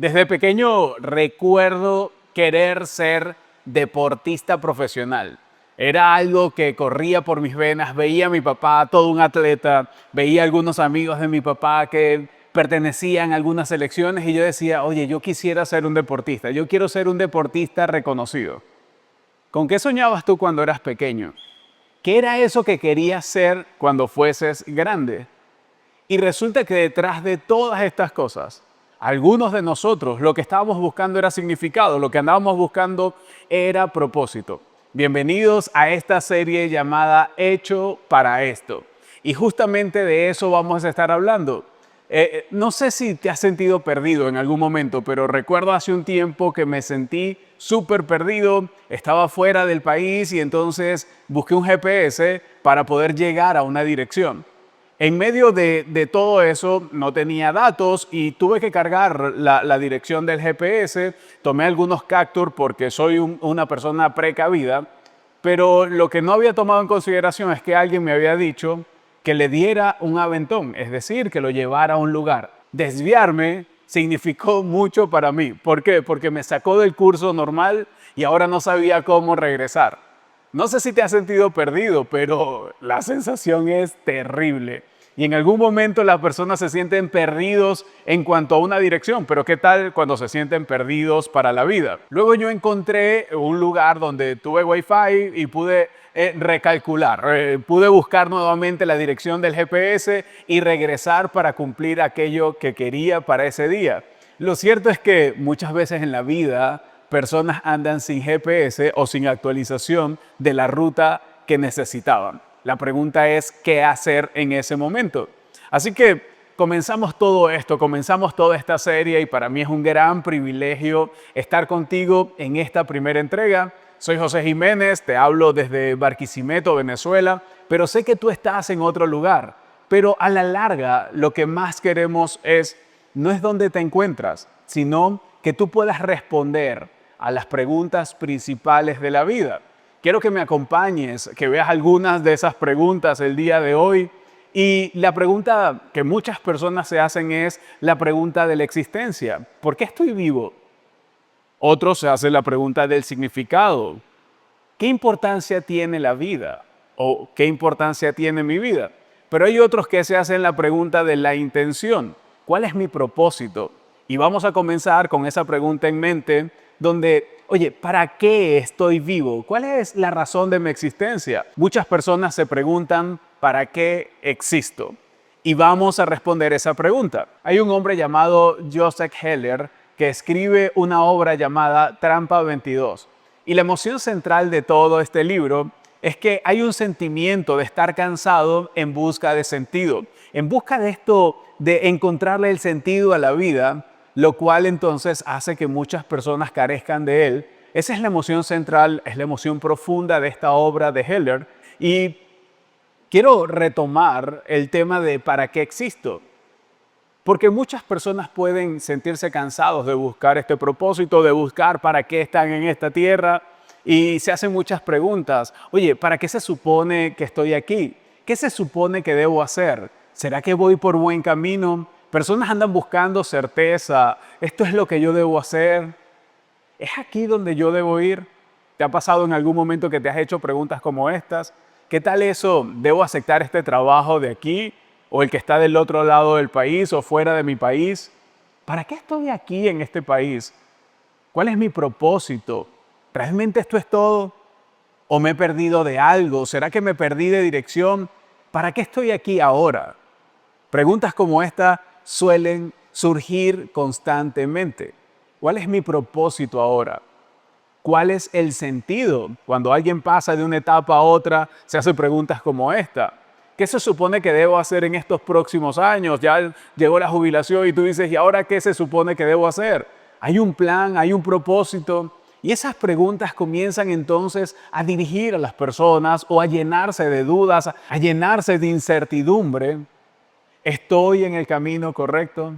Desde pequeño recuerdo querer ser deportista profesional. Era algo que corría por mis venas. Veía a mi papá, todo un atleta, veía a algunos amigos de mi papá que pertenecían a algunas selecciones y yo decía, oye, yo quisiera ser un deportista, yo quiero ser un deportista reconocido. ¿Con qué soñabas tú cuando eras pequeño? ¿Qué era eso que querías ser cuando fueses grande? Y resulta que detrás de todas estas cosas, algunos de nosotros lo que estábamos buscando era significado, lo que andábamos buscando era propósito. Bienvenidos a esta serie llamada Hecho para esto. Y justamente de eso vamos a estar hablando. No sé si te has sentido perdido en algún momento, pero recuerdo hace un tiempo que me sentí súper perdido, estaba fuera del país y entonces busqué un GPS para poder llegar a una dirección. En medio de todo eso no tenía datos y tuve que cargar la dirección del GPS. Tomé algunos capture porque soy una persona precavida, pero lo que no había tomado en consideración es que alguien me había dicho que le diera un aventón, es decir, que lo llevara a un lugar. Desviarme significó mucho para mí. ¿Por qué? Porque me sacó del curso normal y ahora no sabía cómo regresar. No sé si te has sentido perdido, pero la sensación es terrible. Y en algún momento las personas se sienten perdidos en cuanto a una dirección, pero ¿qué tal cuando se sienten perdidos para la vida? Luego yo encontré un lugar donde tuve Wi-Fi y pude recalcular, pude buscar nuevamente la dirección del GPS y regresar para cumplir aquello que quería para ese día. Lo cierto es que muchas veces en la vida personas andan sin GPS o sin actualización de la ruta que necesitaban. La pregunta es, ¿qué hacer en ese momento? Así que comenzamos todo esto, comenzamos toda esta serie y para mí es un gran privilegio estar contigo en esta primera entrega. Soy José Jiménez, te hablo desde Barquisimeto, Venezuela, pero sé que tú estás en otro lugar. Pero a la larga lo que más queremos no es dónde te encuentras, sino que tú puedas responder a las preguntas principales de la vida. Quiero que me acompañes, que veas algunas de esas preguntas el día de hoy. Y la pregunta que muchas personas se hacen es la pregunta de la existencia. ¿Por qué estoy vivo? Otros se hacen la pregunta del significado. ¿Qué importancia tiene la vida? ¿O qué importancia tiene mi vida? Pero hay otros que se hacen la pregunta de la intención. ¿Cuál es mi propósito? Y vamos a comenzar con esa pregunta en mente donde, oye, ¿para qué estoy vivo? ¿Cuál es la razón de mi existencia? Muchas personas se preguntan, ¿para qué existo? Y vamos a responder esa pregunta. Hay un hombre llamado Joseph Heller que escribe una obra llamada Trampa 22. Y la emoción central de todo este libro es que hay un sentimiento de estar cansado en busca de sentido, en busca de esto de encontrarle el sentido a la vida, lo cual entonces hace que muchas personas carezcan de él. Esa es la emoción central, es la emoción profunda de esta obra de Heller. Y quiero retomar el tema de ¿para qué existo? Porque muchas personas pueden sentirse cansados de buscar este propósito, de buscar para qué están en esta tierra y se hacen muchas preguntas. Oye, ¿para qué se supone que estoy aquí? ¿Qué se supone que debo hacer? ¿Será que voy por buen camino? Personas andan buscando certeza. ¿Esto es lo que yo debo hacer? ¿Es aquí donde yo debo ir? ¿Te ha pasado en algún momento que te has hecho preguntas como estas? ¿Qué tal eso? ¿Debo aceptar este trabajo de aquí? ¿O el que está del otro lado del país o fuera de mi país? ¿Para qué estoy aquí en este país? ¿Cuál es mi propósito? ¿Realmente esto es todo? ¿O me he perdido de algo? ¿Será que me perdí de dirección? ¿Para qué estoy aquí ahora? Preguntas como esta suelen surgir constantemente. ¿Cuál es mi propósito ahora? ¿Cuál es el sentido? Cuando alguien pasa de una etapa a otra, se hace preguntas como esta. ¿Qué se supone que debo hacer en estos próximos años? Ya llegó la jubilación y tú dices, ¿y ahora qué se supone que debo hacer? ¿Hay un plan? ¿Hay un propósito? Y esas preguntas comienzan entonces a dirigir a las personas o a llenarse de dudas, a llenarse de incertidumbre. ¿Estoy en el camino correcto?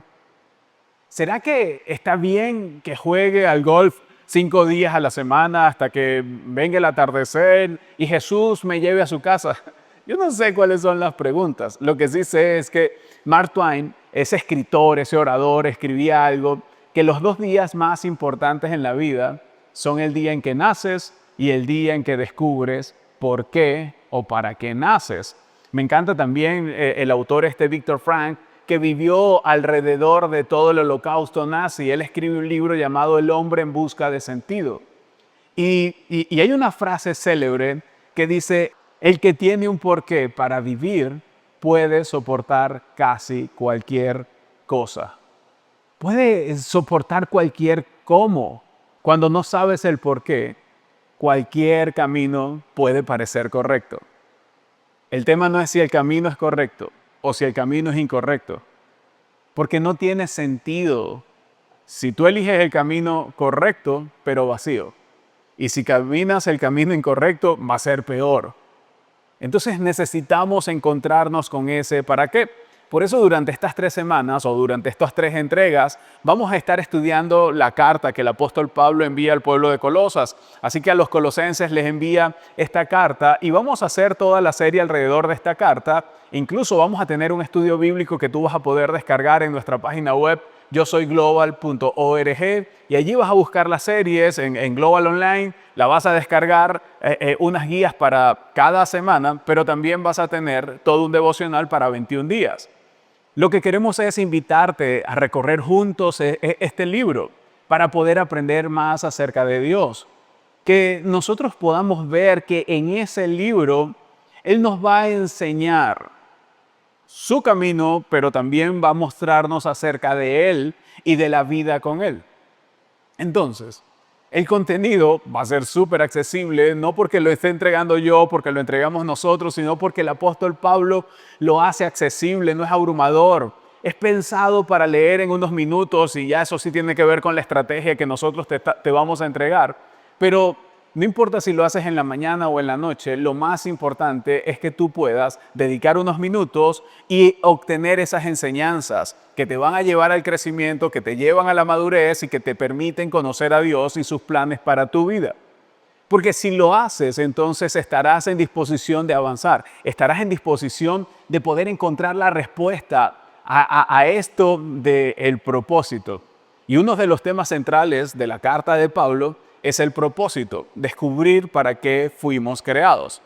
¿Será que está bien que juegue al golf 5 días a la semana hasta que venga el atardecer y Jesús me lleve a su casa? Yo no sé cuáles son las preguntas. Lo que sí sé es que Mark Twain, ese escritor, ese orador, escribía algo que los 2 días más importantes en la vida son el día en que naces y el día en que descubres por qué o para qué naces. Me encanta también el autor Viktor Frankl, que vivió alrededor de todo el holocausto nazi. Él escribe un libro llamado El hombre en busca de sentido. Y hay una frase célebre que dice, el que tiene un porqué para vivir puede soportar casi cualquier cosa. Puede soportar cualquier cómo. Cuando no sabes el porqué, cualquier camino puede parecer correcto. El tema no es si el camino es correcto o si el camino es incorrecto, porque no tiene sentido si tú eliges el camino correcto, pero vacío. Y si caminas el camino incorrecto, va a ser peor. Entonces necesitamos encontrarnos con ese ¿para qué? Por eso durante estas 3 semanas o durante estas 3 entregas vamos a estar estudiando la carta que el apóstol Pablo envía al pueblo de Colosas. Así que a los colosenses les envía esta carta y vamos a hacer toda la serie alrededor de esta carta. Incluso vamos a tener un estudio bíblico que tú vas a poder descargar en nuestra página web yosoyglobal.org y allí vas a buscar las series en Global Online, la vas a descargar, unas guías para cada semana, pero también vas a tener todo un devocional para 21 días. Lo que queremos es invitarte a recorrer juntos este libro para poder aprender más acerca de Dios. Que nosotros podamos ver que en ese libro Él nos va a enseñar su camino, pero también va a mostrarnos acerca de Él y de la vida con Él. Entonces, el contenido va a ser súper accesible, no porque lo esté entregando yo, porque lo entregamos nosotros, sino porque el apóstol Pablo lo hace accesible, no es abrumador. Es pensado para leer en unos minutos y ya eso sí tiene que ver con la estrategia que nosotros te vamos a entregar. Pero no importa si lo haces en la mañana o en la noche, lo más importante es que tú puedas dedicar unos minutos y obtener esas enseñanzas que te van a llevar al crecimiento, que te llevan a la madurez y que te permiten conocer a Dios y sus planes para tu vida. Porque si lo haces, entonces estarás en disposición de avanzar, estarás en disposición de poder encontrar la respuesta a esto del propósito. Y uno de los temas centrales de la carta de Pablo es el propósito, descubrir para qué fuimos creados.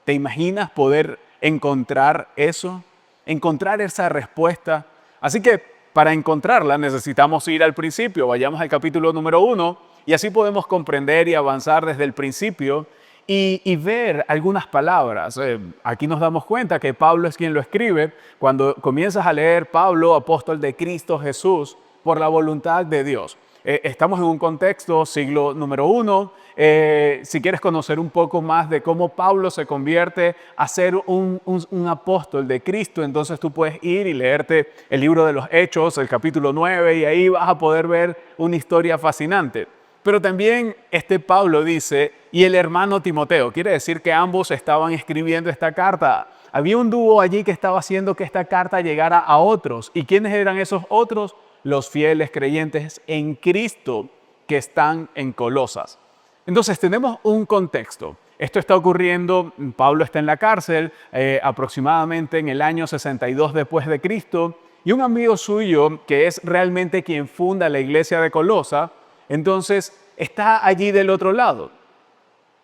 ¿Te imaginas poder encontrar eso? Encontrar esa respuesta. Así que para encontrarla necesitamos ir al principio. Vayamos al capítulo número 1 y así podemos comprender y avanzar desde el principio y ver algunas palabras. Aquí nos damos cuenta que Pablo es quien lo escribe. Cuando comienzas a leer Pablo, apóstol de Cristo Jesús, por la voluntad de Dios. Estamos en un contexto, siglo número 1. Si quieres conocer un poco más de cómo Pablo se convierte a ser un apóstol de Cristo, entonces tú puedes ir y leerte el libro de los Hechos, el capítulo 9, y ahí vas a poder ver una historia fascinante. Pero también Pablo dice, y el hermano Timoteo, quiere decir que ambos estaban escribiendo esta carta. Había un dúo allí que estaba haciendo que esta carta llegara a otros. ¿Y quiénes eran esos otros? Los fieles creyentes en Cristo que están en Colosas. Entonces tenemos un contexto. Esto está ocurriendo, Pablo está en la cárcel aproximadamente en el año 62 después de Cristo y un amigo suyo que es realmente quien funda la iglesia de Colosa, entonces está allí del otro lado.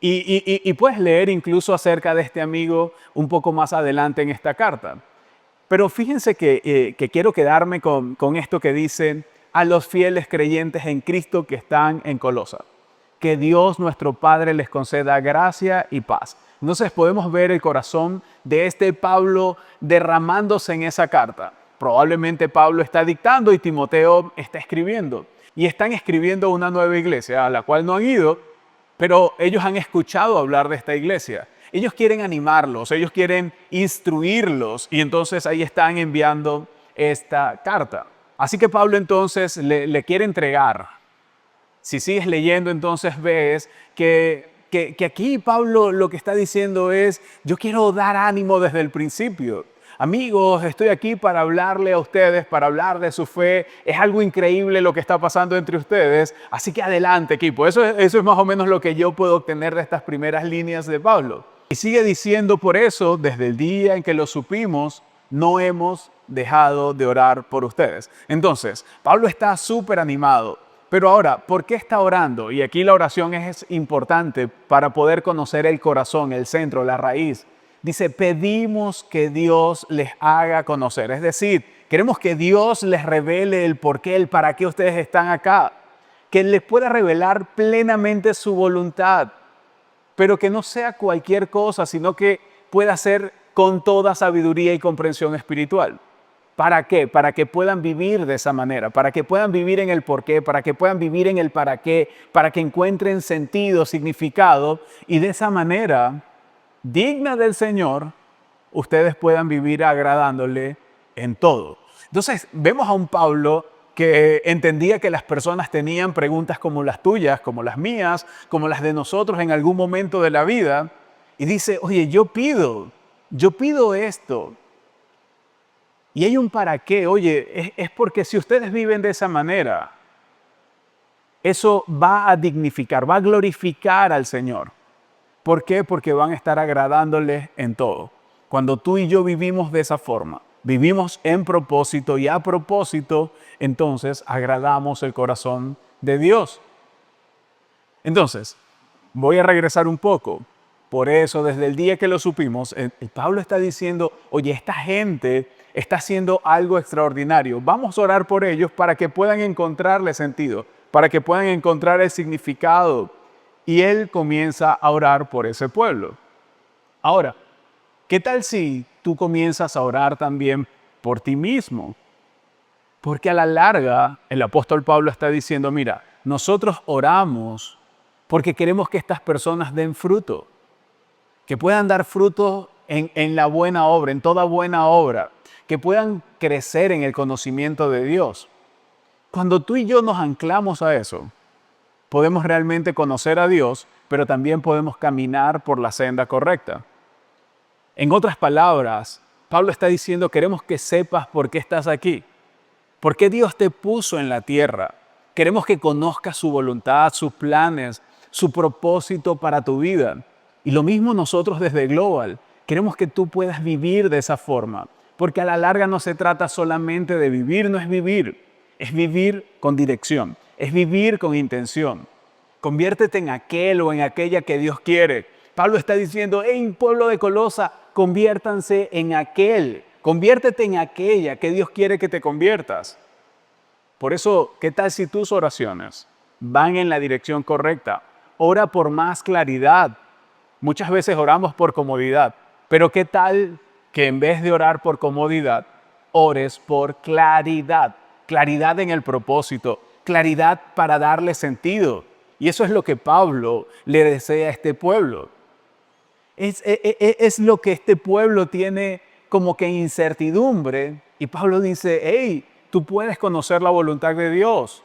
Y puedes leer incluso acerca de este amigo un poco más adelante en esta carta. Pero fíjense que quiero quedarme con esto que dice a los fieles creyentes en Cristo que están en Colosa. Que Dios nuestro Padre les conceda gracia y paz. Entonces podemos ver el corazón de Pablo derramándose en esa carta. Probablemente Pablo está dictando y Timoteo está escribiendo. Y están escribiendo una nueva iglesia a la cual no han ido, pero ellos han escuchado hablar de esta iglesia. Ellos quieren animarlos, ellos quieren instruirlos y entonces ahí están enviando esta carta. Así que Pablo entonces le quiere entregar. Si sigues leyendo entonces ves que aquí Pablo lo que está diciendo es, yo quiero dar ánimo desde el principio. Amigos, estoy aquí para hablarle a ustedes, para hablar de su fe. Es algo increíble lo que está pasando entre ustedes. Así que adelante, equipo. Eso es más o menos lo que yo puedo obtener de estas primeras líneas de Pablo. Y sigue diciendo por eso, desde el día en que lo supimos, no hemos dejado de orar por ustedes. Entonces, Pablo está súper animado. Pero ahora, ¿por qué está orando? Y aquí la oración es importante para poder conocer el corazón, el centro, la raíz. Dice, pedimos que Dios les haga conocer. Es decir, queremos que Dios les revele el por qué, el para qué ustedes están acá. Que les pueda revelar plenamente su voluntad. Pero que no sea cualquier cosa, sino que pueda ser con toda sabiduría y comprensión espiritual. ¿Para qué? Para que puedan vivir de esa manera, para que puedan vivir en el porqué, para que puedan vivir en el para qué, para que encuentren sentido, significado y de esa manera, digna del Señor, ustedes puedan vivir agradándole en todo. Entonces, vemos a un Pablo que entendía que las personas tenían preguntas como las tuyas, como las mías, como las de nosotros en algún momento de la vida y dice, oye, yo pido esto. Y hay un para qué, oye, es porque si ustedes viven de esa manera, eso va a dignificar, va a glorificar al Señor. ¿Por qué? Porque van a estar agradándole en todo. Cuando tú y yo vivimos de esa forma, vivimos en propósito y a propósito, entonces agradamos el corazón de Dios. Entonces, voy a regresar un poco. Por eso, desde el día que lo supimos, el Pablo está diciendo, oye, esta gente está haciendo algo extraordinario. Vamos a orar por ellos para que puedan encontrarle sentido, para que puedan encontrar el significado. Y él comienza a orar por ese pueblo. Ahora, ¿qué tal si tú comienzas a orar también por ti mismo? Porque a la larga, el apóstol Pablo está diciendo, mira, nosotros oramos porque queremos que estas personas den fruto, que puedan dar fruto en la buena obra, en toda buena obra, que puedan crecer en el conocimiento de Dios. Cuando tú y yo nos anclamos a eso, podemos realmente conocer a Dios, pero también podemos caminar por la senda correcta. En otras palabras, Pablo está diciendo, queremos que sepas por qué estás aquí, por qué Dios te puso en la tierra. Queremos que conozcas su voluntad, sus planes, su propósito para tu vida. Y lo mismo nosotros desde Global. Queremos que tú puedas vivir de esa forma, porque a la larga no se trata solamente de vivir, no es vivir con dirección, es vivir con intención. Conviértete en aquel o en aquella que Dios quiere. Pablo está diciendo, hey, pueblo de Colosa, conviértanse en aquel, conviértete en aquella que Dios quiere que te conviertas. Por eso, ¿qué tal si tus oraciones van en la dirección correcta? Ora por más claridad. Muchas veces oramos por comodidad, pero ¿qué tal que en vez de orar por comodidad, ores por claridad? Claridad en el propósito, claridad para darle sentido. Y eso es lo que Pablo le desea a este pueblo. Es lo que este pueblo tiene como que incertidumbre. Y Pablo dice, hey, tú puedes conocer la voluntad de Dios.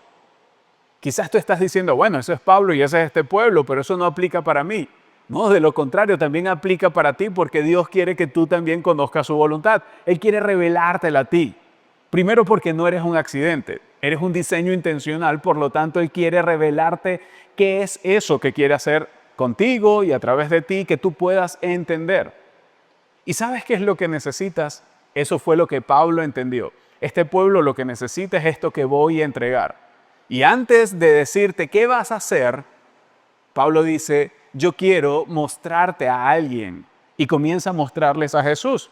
Quizás tú estás diciendo, bueno, eso es Pablo y ese es este pueblo, pero eso no aplica para mí. No, de lo contrario, también aplica para ti porque Dios quiere que tú también conozcas su voluntad. Él quiere revelártela a ti. Primero porque no eres un accidente, eres un diseño intencional, por lo tanto Él quiere revelarte qué es eso que quiere hacer contigo y a través de ti que tú puedas entender. ¿Y sabes qué es lo que necesitas? Eso fue lo que Pablo entendió. Este pueblo lo que necesita es esto que voy a entregar. Y antes de decirte qué vas a hacer, Pablo dice, yo quiero mostrarte a alguien. Y comienza a mostrarles a Jesús.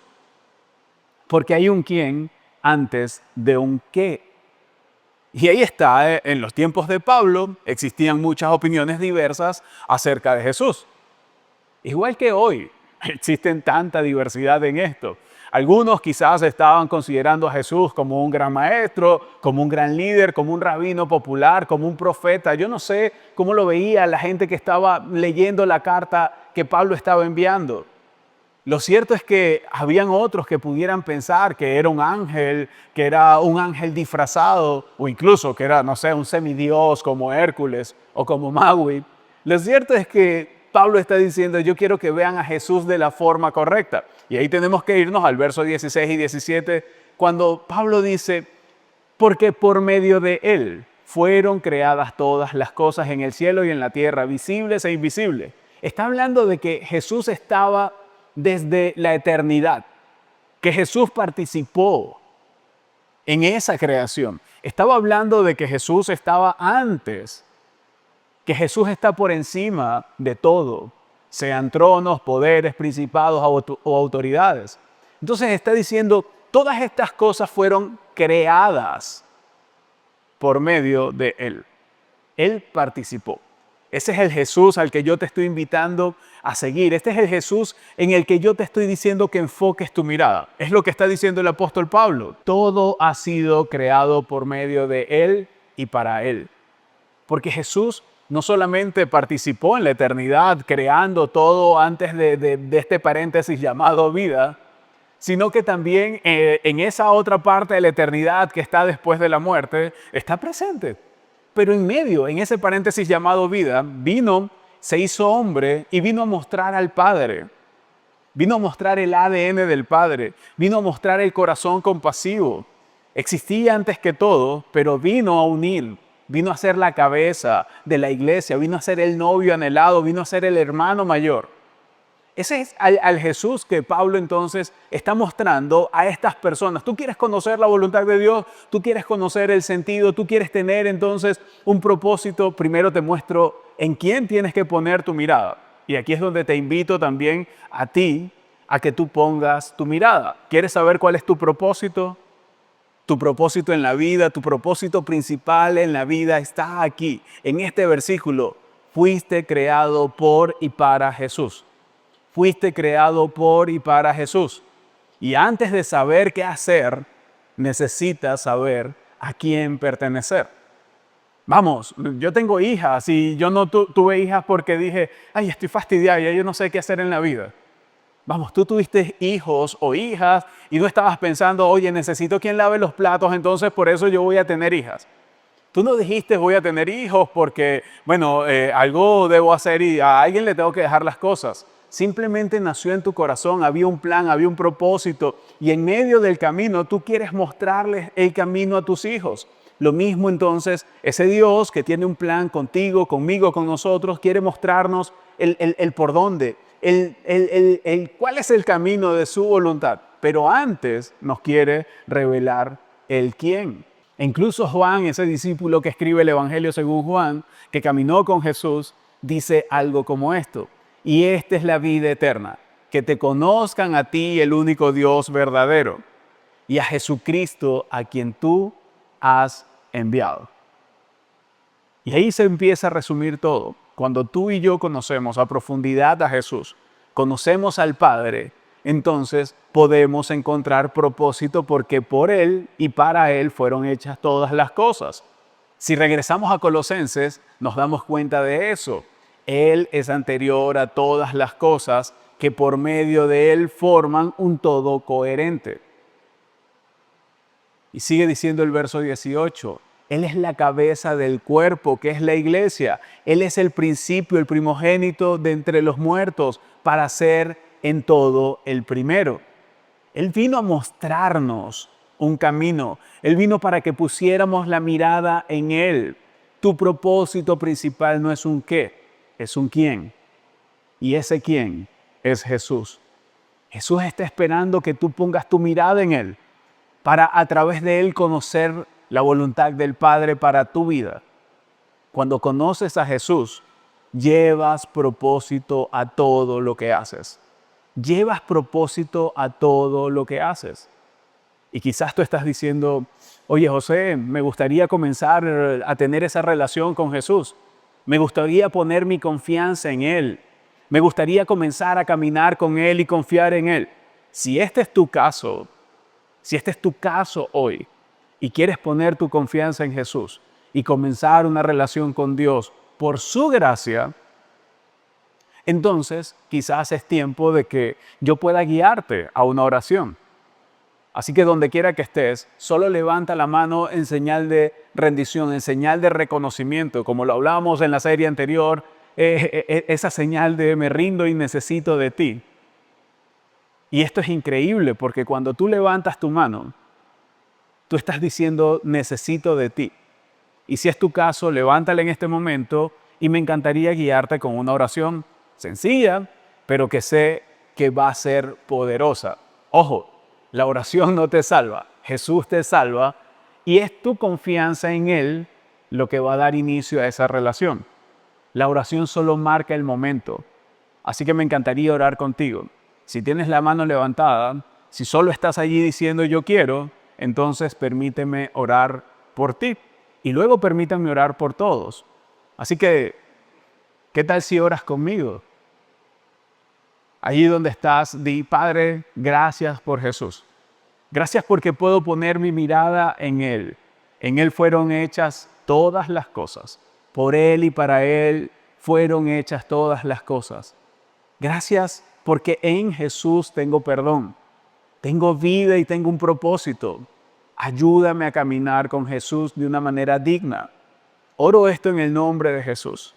Porque hay un quién antes de un qué. Y ahí está, en los tiempos de Pablo existían muchas opiniones diversas acerca de Jesús. Igual que hoy, existen tanta diversidad en esto. Algunos quizás estaban considerando a Jesús como un gran maestro, como un gran líder, como un rabino popular, como un profeta. Yo no sé cómo lo veía la gente que estaba leyendo la carta que Pablo estaba enviando. Lo cierto es que habían otros que pudieran pensar que era un ángel disfrazado, o incluso que era, no sé, un semidios como Hércules o como Maui. Lo cierto es que Pablo está diciendo, yo quiero que vean a Jesús de la forma correcta. Y ahí tenemos que irnos al verso 16 y 17, cuando Pablo dice, porque por medio de Él fueron creadas todas las cosas en el cielo y en la tierra, visibles e invisibles. Está hablando de que Jesús estaba desde la eternidad. que Jesús participó en esa creación. Estaba hablando de que Jesús estaba antes, que Jesús está por encima de todo, sean tronos, poderes, principados o autoridades. Entonces está diciendo, todas estas cosas fueron creadas por medio de Él. Él participó. Ese es el Jesús al que yo te estoy invitando a seguir. Este es el Jesús en el que yo te estoy diciendo que enfoques tu mirada. Es lo que está diciendo el apóstol Pablo. Todo ha sido creado por medio de Él y para Él. Porque Jesús no solamente participó en la eternidad creando todo antes de este paréntesis llamado vida, sino que también en esa otra parte de la eternidad que está después de la muerte, está presente. Pero en medio, en ese paréntesis llamado vida, vino, se hizo hombre y vino a mostrar al Padre. Vino a mostrar el ADN del Padre. Vino a mostrar el corazón compasivo. Existía antes que todo, pero vino a unir. Vino a ser la cabeza de la iglesia. Vino a ser el novio anhelado. Vino a ser el hermano mayor. Ese es al Jesús que Pablo entonces está mostrando a estas personas. Tú quieres conocer la voluntad de Dios, tú quieres conocer el sentido, tú quieres tener entonces un propósito. Primero te muestro en quién tienes que poner tu mirada. Y aquí es donde te invito también a ti a que tú pongas tu mirada. ¿Quieres saber cuál es tu propósito? Tu propósito en la vida, tu propósito principal en la vida está aquí, en este versículo. Fuiste creado por y para Jesús. Fuiste creado por y para Jesús. Y antes de saber qué hacer, necesitas saber a quién pertenecer. Vamos, yo tengo hijas y yo no tuve hijas porque dije, ay, estoy fastidiada, ya yo no sé qué hacer en la vida. Vamos, tú tuviste hijos o hijas y no estabas pensando, oye, necesito quien lave los platos, entonces por eso yo voy a tener hijas. Tú no dijiste voy a tener hijos porque, bueno, algo debo hacer y a alguien le tengo que dejar las cosas. Simplemente nació en tu corazón, había un plan, había un propósito y en medio del camino tú quieres mostrarles el camino a tus hijos. Lo mismo entonces, ese Dios que tiene un plan contigo, conmigo, con nosotros, quiere mostrarnos el por dónde, cuál es el camino de su voluntad. Pero antes nos quiere revelar el quién. E incluso Juan, ese discípulo que escribe el Evangelio según Juan, que caminó con Jesús, dice algo como esto. Y esta es la vida eterna, que te conozcan a ti, el único Dios verdadero, y a Jesucristo a quien tú has enviado. Y ahí se empieza a resumir todo. Cuando tú y yo conocemos a profundidad a Jesús, conocemos al Padre, entonces podemos encontrar propósito porque por Él y para Él fueron hechas todas las cosas. Si regresamos a Colosenses, nos damos cuenta de eso. Él es anterior a todas las cosas que por medio de Él forman un todo coherente. Y sigue diciendo el verso 18, Él es la cabeza del cuerpo, que es la iglesia. Él es el principio, el primogénito de entre los muertos, para ser en todo el primero. Él vino a mostrarnos un camino. Él vino para que pusiéramos la mirada en Él. Tu propósito principal no es un qué, es un quién. Y ese quién es Jesús. Jesús está esperando que tú pongas tu mirada en Él para a través de Él conocer la voluntad del Padre para tu vida. Cuando conoces a Jesús, llevas propósito a todo lo que haces. Llevas propósito a todo lo que haces. Y quizás tú estás diciendo, oye José, me gustaría comenzar a tener esa relación con Jesús. Me gustaría poner mi confianza en Él. Me gustaría comenzar a caminar con Él y confiar en Él. Si este es tu caso, si este es tu caso hoy y quieres poner tu confianza en Jesús y comenzar una relación con Dios por su gracia, entonces quizás es tiempo de que yo pueda guiarte a una oración. Así que donde quiera que estés, solo levanta la mano en señal de rendición, en señal de reconocimiento, como lo hablábamos en la serie anterior, esa señal de me rindo y necesito de ti. Y esto es increíble porque cuando tú levantas tu mano, tú estás diciendo necesito de ti. Y si es tu caso, levántala en este momento y me encantaría guiarte con una oración sencilla, pero que sé que va a ser poderosa. Ojo, La oración no te salva, Jesús te salva y es tu confianza en Él lo que va a dar inicio a esa relación. La oración solo marca el momento, así que me encantaría orar contigo. Si tienes la mano levantada, si solo estás allí diciendo yo quiero, entonces permíteme orar por ti y luego permítame orar por todos. Así que, ¿qué tal si oras conmigo? Allí donde estás, di, Padre, gracias por Jesús. Gracias porque puedo poner mi mirada en Él. En Él fueron hechas todas las cosas. Por Él y para Él fueron hechas todas las cosas. Gracias porque en Jesús tengo perdón. Tengo vida y tengo un propósito. Ayúdame a caminar con Jesús de una manera digna. Oro esto en el nombre de Jesús.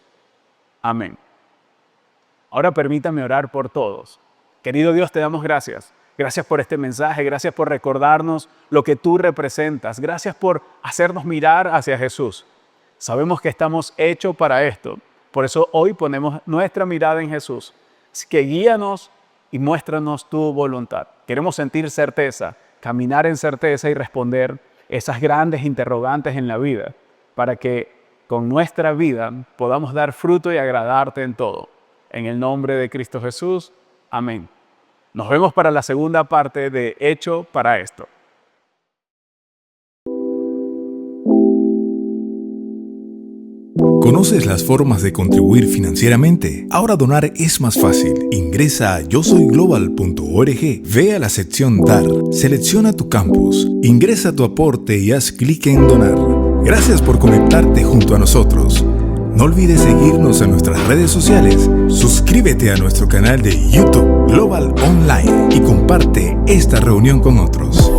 Amén. Ahora permítame orar por todos. Querido Dios, te damos gracias. Gracias por este mensaje, gracias por recordarnos lo que tú representas. Gracias por hacernos mirar hacia Jesús. Sabemos que estamos hechos para esto. Por eso hoy ponemos nuestra mirada en Jesús. Así que guíanos y muéstranos tu voluntad. Queremos sentir certeza, caminar en certeza y responder esas grandes interrogantes en la vida para que con nuestra vida podamos dar fruto y agradarte en todo. En el nombre de Cristo Jesús. Amén. Nos vemos para la segunda parte de Hecho para esto. ¿Conoces las formas de contribuir financieramente? Ahora donar es más fácil. Ingresa a yosoyglobal.org, ve a la sección Dar, selecciona tu campus, ingresa tu aporte y haz clic en Donar. Gracias por conectarte junto a nosotros. No olvides seguirnos en nuestras redes sociales, suscríbete a nuestro canal de YouTube Global Online y comparte esta reunión con otros.